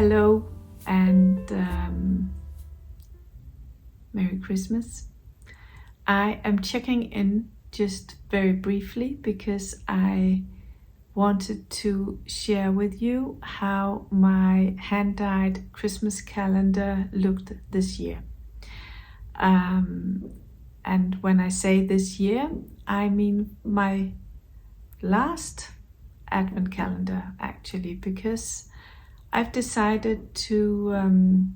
Hello and Merry Christmas. I am checking in just very briefly because I wanted to share with you how my hand-dyed Christmas calendar looked this year. And when I say this year, I mean my last advent calendar actually, because I've decided to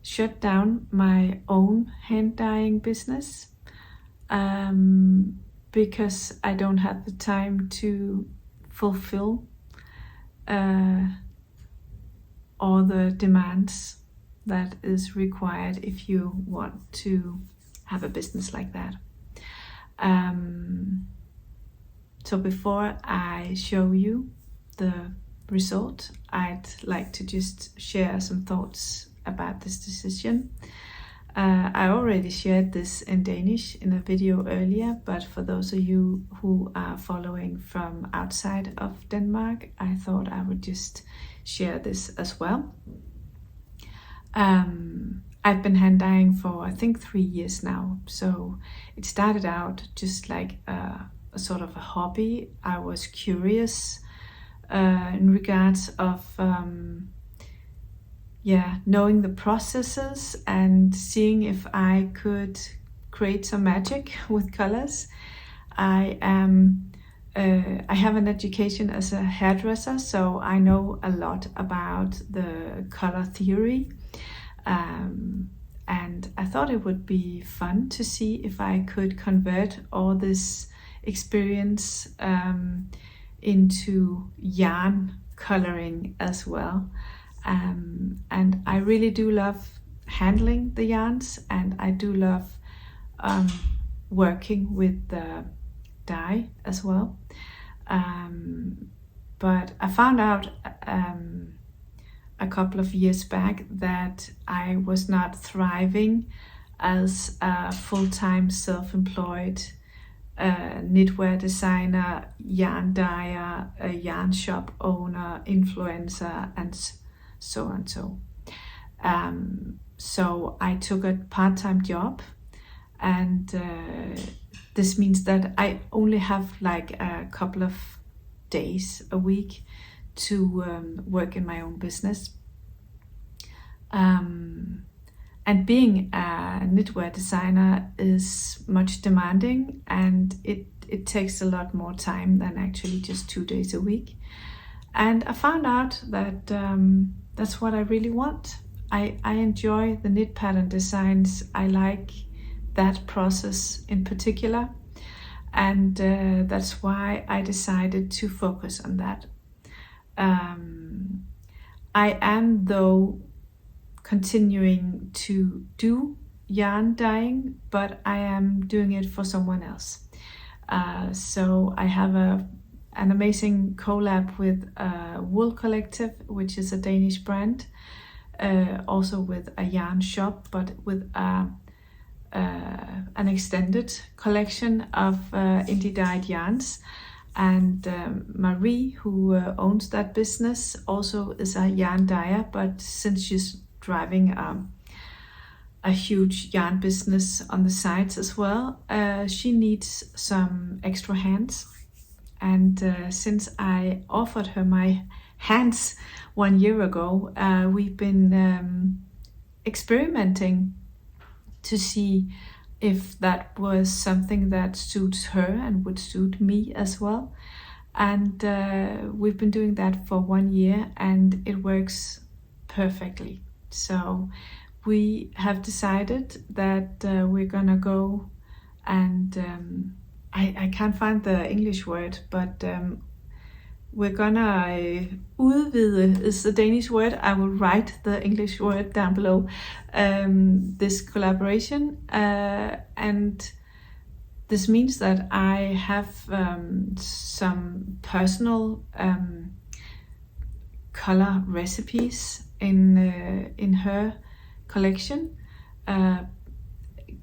shut down my own hand dyeing business because I don't have the time to fulfill all the demands that is required if you want to have a business like that. So before I show you the result, I'd like to just share some thoughts about this decision. I already shared this in Danish in a video earlier, but for those of you who are following from outside of Denmark, I thought I would just share this as well. I've been hand dyeing for I think 3 years now, so it started out just like a sort of a hobby. I was curious in regards of knowing the processes and seeing if I could create some magic with colors. I have an education as a hairdresser, so I know a lot about the color theory, and I thought it would be fun to see if I could convert all this experience into yarn coloring as well. And I really do love handling the yarns, and I do love working with the dye as well. But I found out a couple of years back that I was not thriving as a full-time self-employed knitwear designer, yarn dyer, a yarn shop owner, influencer, and so on. So I took a part-time job, and this means that I only have like a couple of days a week to work in my own business. And being a knitwear designer is much demanding, and it takes a lot more time than actually just 2 days a week. And I found out that that's what I really want. I enjoy the knit pattern designs. I like that process in particular. And that's why I decided to focus on that. I am, though, continuing to do yarn dyeing, but I am doing it for someone else. So I have an amazing collab with Wool Collective, which is a Danish brand, also with a yarn shop, but with an extended collection of indie dyed yarns. And Marie, who owns that business, also is a yarn dyer, but since she's driving a huge yarn business on the sides as well, she needs some extra hands. And since I offered her my hands 1 year ago, we've been experimenting to see if that was something that suits her and would suit me as well. And we've been doing that for 1 year, and it works perfectly. So we have decided that we're gonna go and I can't find the English word, but we're gonna udvide is the Danish word. I will write the English word down below. This collaboration, and this means that I have some personal color recipes in her collection,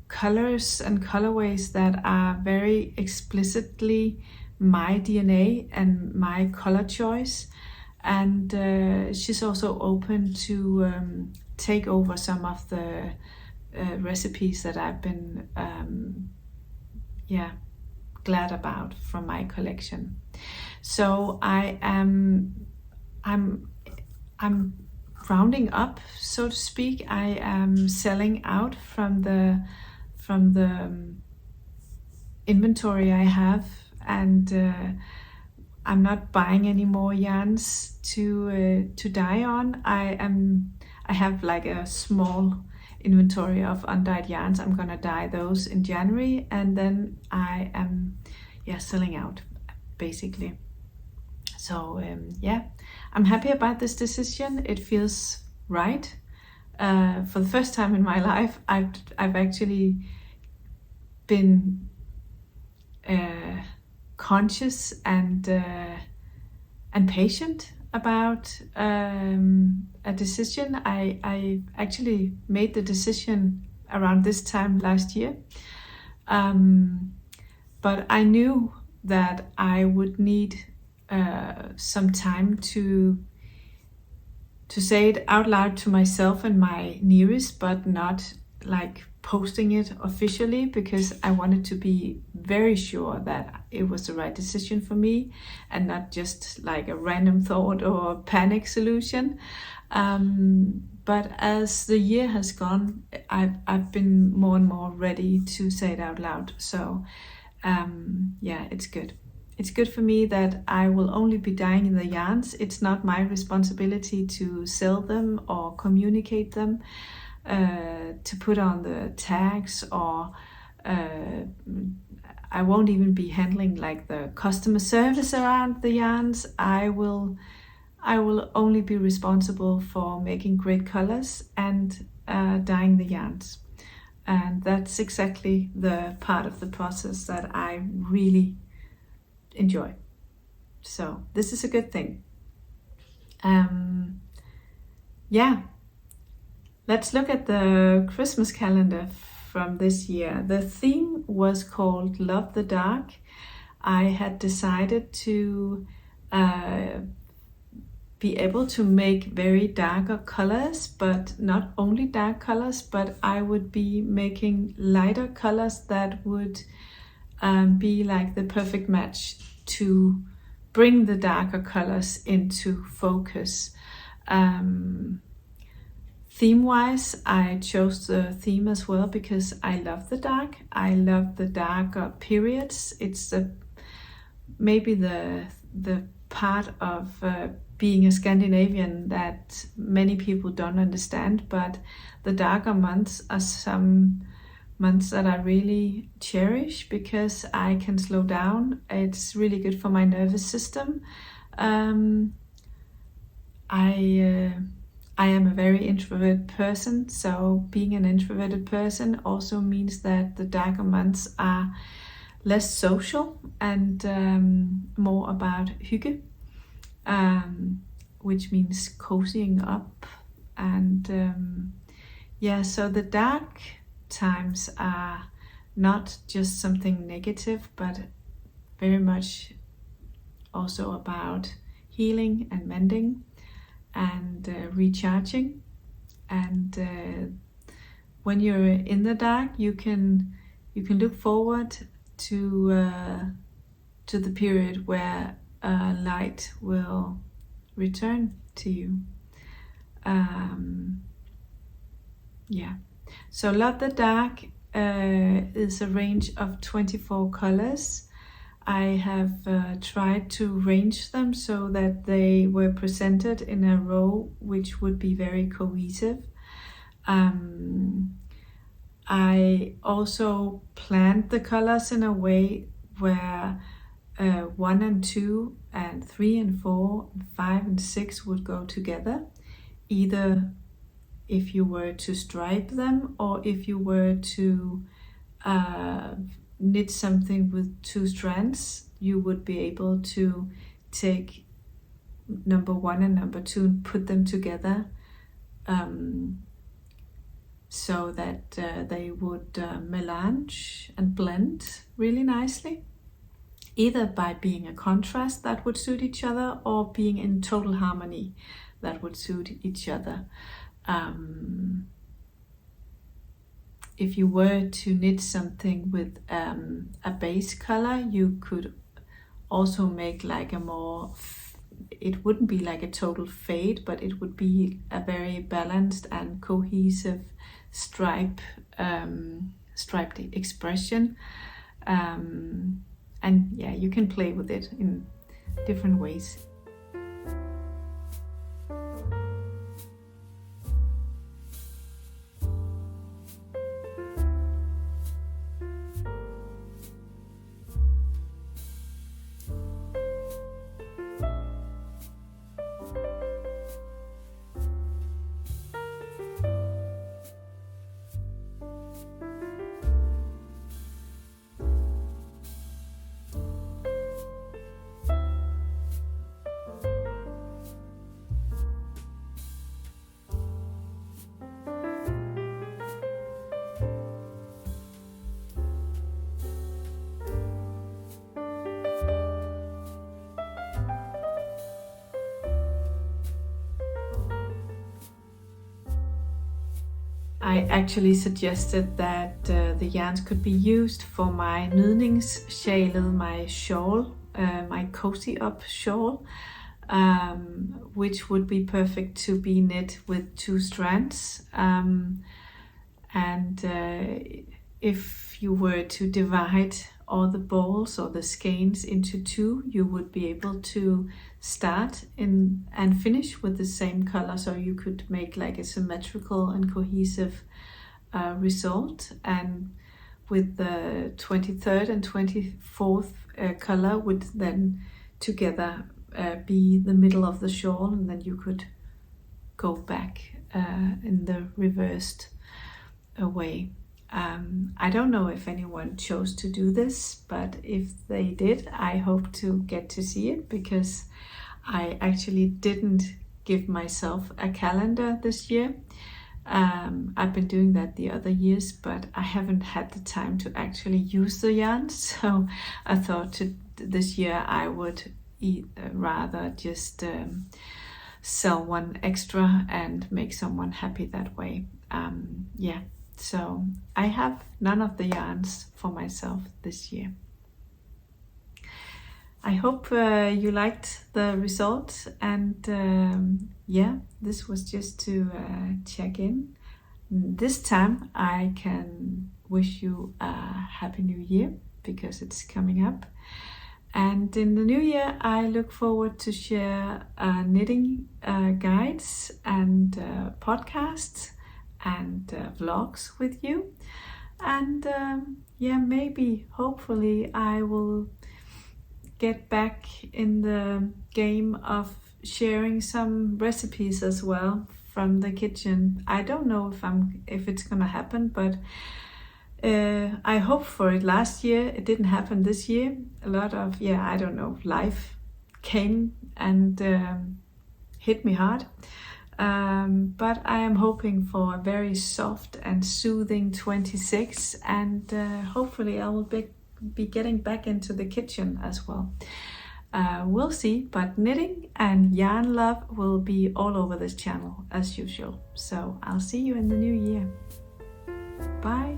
colors and colorways that are very explicitly my DNA and my color choice, and she's also open to take over some of the recipes that I've been glad about from my collection. So I'm rounding up, so to speak. I am selling out from the inventory I have, and I'm not buying any more yarns to dye on. I have like a small inventory of undyed yarns. I'm gonna dye those in January, and then I am selling out basically. So I'm happy about this decision. It feels right. For the first time in my life, I've actually been conscious and patient about a decision. I actually made the decision around this time last year, but I knew that I would need some time to say it out loud to myself and my nearest, but not like posting it officially, because I wanted to be very sure that it was the right decision for me and not just like a random thought or panic solution. But as the year has gone, I've been more and more ready to say it out loud. So it's good. It's good for me that I will only be dyeing in the yarns. It's not my responsibility to sell them or communicate them, to put on the tags, or I won't even be handling like the customer service around the yarns. I will only be responsible for making great colors and dyeing the yarns. And that's exactly the part of the process that I really enjoy. So this is a good thing. Let's look at the Christmas calendar from this year. The theme was called Love the Dark. I had decided to be able to make very darker colors, but not only dark colors, but I would be making lighter colors that would be like the perfect match to bring the darker colors into focus. Theme-wise, I chose the theme as well because I love the dark. I love the darker periods. It's maybe the part of being a Scandinavian that many people don't understand, but the darker months are some months that I really cherish because I can slow down. It's really good for my nervous system. I am a very introverted person, so being an introverted person also means that the darker months are less social and more about hygge, which means cozying up. And so the dark times are not just something negative, but very much also about healing and mending and recharging. And when you're in the dark, you can look forward to the period where light will return to you. So Love the Dark is a range of 24 colors. I have tried to range them so that they were presented in a row which would be very cohesive. I also planned the colors in a way where 1 and 2 and 3 and 4 and 5 and 6 would go together, either if you were to stripe them or if you were to knit something with 2 strands, you would be able to take number 1 and number 2 and put them together, so that they would melange and blend really nicely. either by being a contrast that would suit each other or being in total harmony that would suit each other. If you were to knit something with a base color, you could also make like a more, it wouldn't be like a total fade, but it would be a very balanced and cohesive striped expression. And yeah, you can play with it in different ways. I actually suggested that the yarns could be used for my nydningssjalet, my shawl, my cozy up shawl, which would be perfect to be knit with 2 strands. If you were to divide all the balls or the skeins into 2, you would be able to start in and finish with the same color, so you could make like a symmetrical and cohesive result. And with the 23rd and 24th color would then together be the middle of the shawl, and then you could go back in the reversed way. I don't know if anyone chose to do this, but if they did, I hope to get to see it, because I actually didn't give myself a calendar this year. I've been doing that the other years, but I haven't had the time to actually use the yarn, so I thought this year I would rather just sell one extra and make someone happy that way. Yeah. So I have none of the yarns for myself this year. I hope you liked the result, and yeah, this was just to check in. This time I can wish you a happy new year, because it's coming up. And in the new year, I look forward to share knitting guides and podcasts and vlogs with you. And yeah, maybe, hopefully, I will get back in the game of sharing some recipes as well from the kitchen. I don't know if it's gonna happen, but I hoped for it last year. It didn't happen this year. A lot of, I don't know, life came and hit me hard. But I am hoping for a very soft and soothing 26, and hopefully I will be getting back into the kitchen as well. We'll see, but knitting and yarn love will be all over this channel as usual. So I'll see you in the new year. Bye.